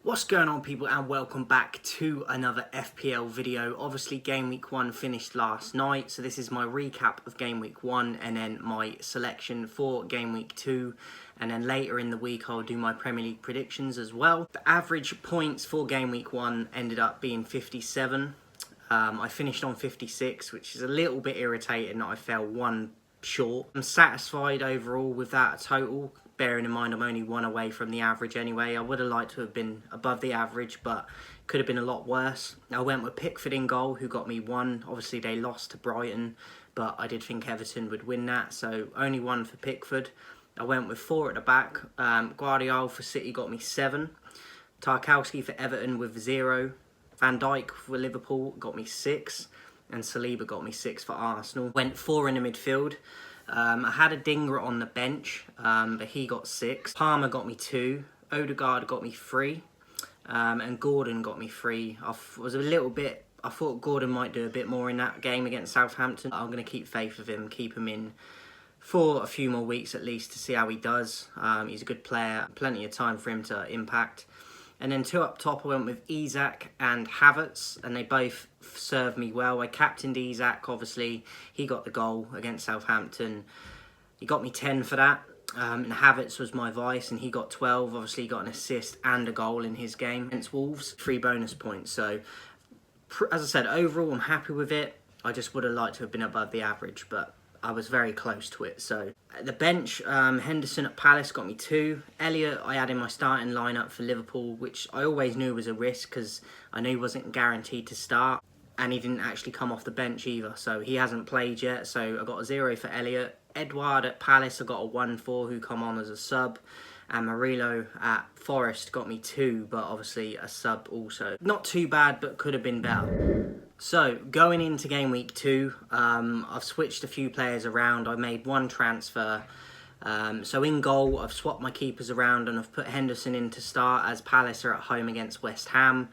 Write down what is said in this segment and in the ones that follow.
What's going on, people, and welcome back to another FPL video. Obviously game week 1 finished last night, so this is my recap of game week 1 and then my selection for game week 2, and then later in the week I'll do my Premier League predictions as well. The average points for game week 1 ended up being 57. I finished on 56, which is a little bit irritating that I fell one short. I'm satisfied overall with that total, bearing in mind I'm only one away from the average anyway. I would have liked to have been above the average, but could have been a lot worse. I went with Pickford in goal, who got me 1. Obviously they lost to Brighton, but I did think Everton would win that, so only 1 for Pickford. I went with 4 at the back. Guardiola for City got me 7. Tarkowski for Everton with 0. Van Dijk for Liverpool got me 6. And Saliba got me 6 for Arsenal. Went 4 in the midfield. I had a Dinger on the bench, but he got 6. Palmer got me 2. Odegaard got me 3. And Gordon got me 3. I thought Gordon might do a bit more in that game against Southampton. I'm going to keep faith with him, keep him in for a few more weeks at least to see how he does. He's a good player, plenty of time for him to impact. And then 2 up top, I went with Isak and Havertz, and they both served me well. I captained Isak, obviously. He got the goal against Southampton. He got me 10 for that. And Havertz was my vice, and he got 12. Obviously, he got an assist and a goal in his game against Wolves. 3 bonus points. So, as I said, overall, I'm happy with it. I just would have liked to have been above the average, but I was very close to it. So at the bench, Henderson at Palace got me 2. Elliott I had in my starting lineup for Liverpool, which I always knew was a risk because I knew he wasn't guaranteed to start, and he didn't actually come off the bench either, so he hasn't played yet. So I got a 0 for Elliott. Edouard at Palace I got a 1-4, who come on as a sub. And Murillo at Forest got me 2, but obviously a sub also. Not too bad, but could have been better. So, going into game week 2, I've switched a few players around. I made 1 transfer. So in goal, I've swapped my keepers around and I've put Henderson in to start, as Palace are at home against West Ham.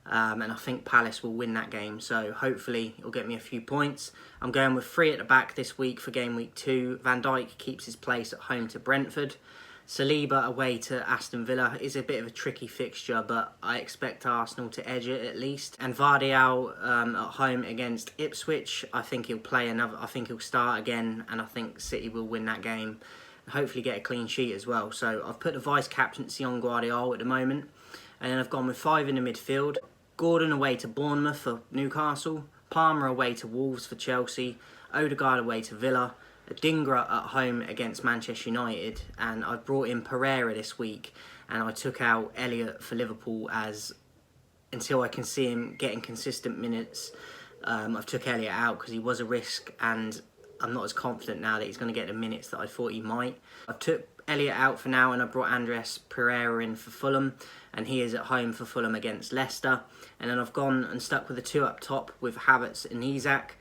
And I think Palace will win that game, so hopefully it'll get me a few points. I'm going with 3 at the back this week for game week 2. Van Dijk keeps his place at home to Brentford. Saliba away to Aston Villa is a bit of a tricky fixture, but I expect Arsenal to edge it at least. And Vardial at home against Ipswich, I think he'll play another. I think he'll start again, and I think City will win that game. And hopefully get a clean sheet as well. So I've put the vice captaincy on Guardiola at the moment, and then I've gone with 5 in the midfield. Gordon away to Bournemouth for Newcastle. Palmer away to Wolves for Chelsea. Odegaard away to Villa. Dinger at home against Manchester United, and I've brought in Pereira this week, and I took out Elliott for Liverpool until I can see him getting consistent minutes. I've took Elliott out because he was a risk, and I'm not as confident now that he's going to get the minutes that I thought he might. I've took Elliott out for now, and I brought Andres Pereira in for Fulham, and he is at home for Fulham against Leicester. And then I've gone and stuck with the 2 up top with Havertz and Isak.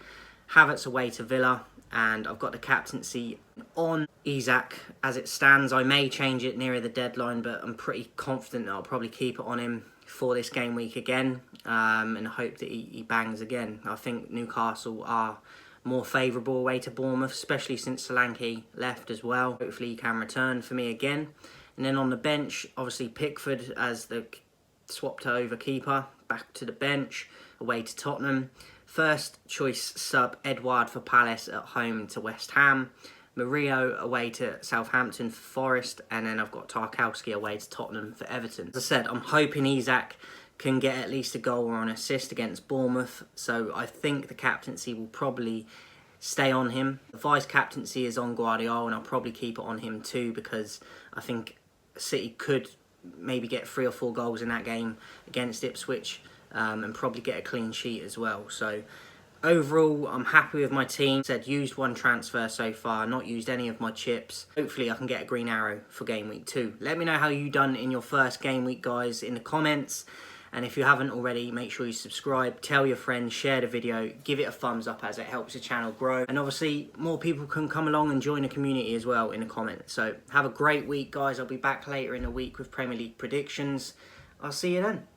Havertz away to Villa, and I've got the captaincy on Isak as it stands. I may change it nearer the deadline, but I'm pretty confident that I'll probably keep it on him for this game week again, and hope that he bangs again. I think Newcastle are more favourable away to Bournemouth, especially since Solanke left as well. Hopefully he can return for me again. And then on the bench, obviously Pickford as the swapped over keeper, back to the bench, away to Tottenham. First choice sub, Edouard for Palace at home to West Ham. Murillo away to Southampton for Forest. And then I've got Tarkowski away to Tottenham for Everton. As I said, I'm hoping Isak can get at least a goal or an assist against Bournemouth. So I think the captaincy will probably stay on him. The vice captaincy is on Guardiola, and I'll probably keep it on him too, because I think City could maybe get 3 or 4 goals in that game against Ipswich. And probably get a clean sheet as well. So overall, I'm happy with my team. Said used 1 transfer so far, not used any of my chips. Hopefully I can get a green arrow for game week 2. Let me know how you done in your first game week, guys, in the comments. And if you haven't already, make sure you subscribe, tell your friends, share the video, give it a thumbs up as it helps the channel grow. And obviously more people can come along and join the community as well in the comments. So have a great week, guys. I'll be back later in the week with Premier League predictions. I'll see you then.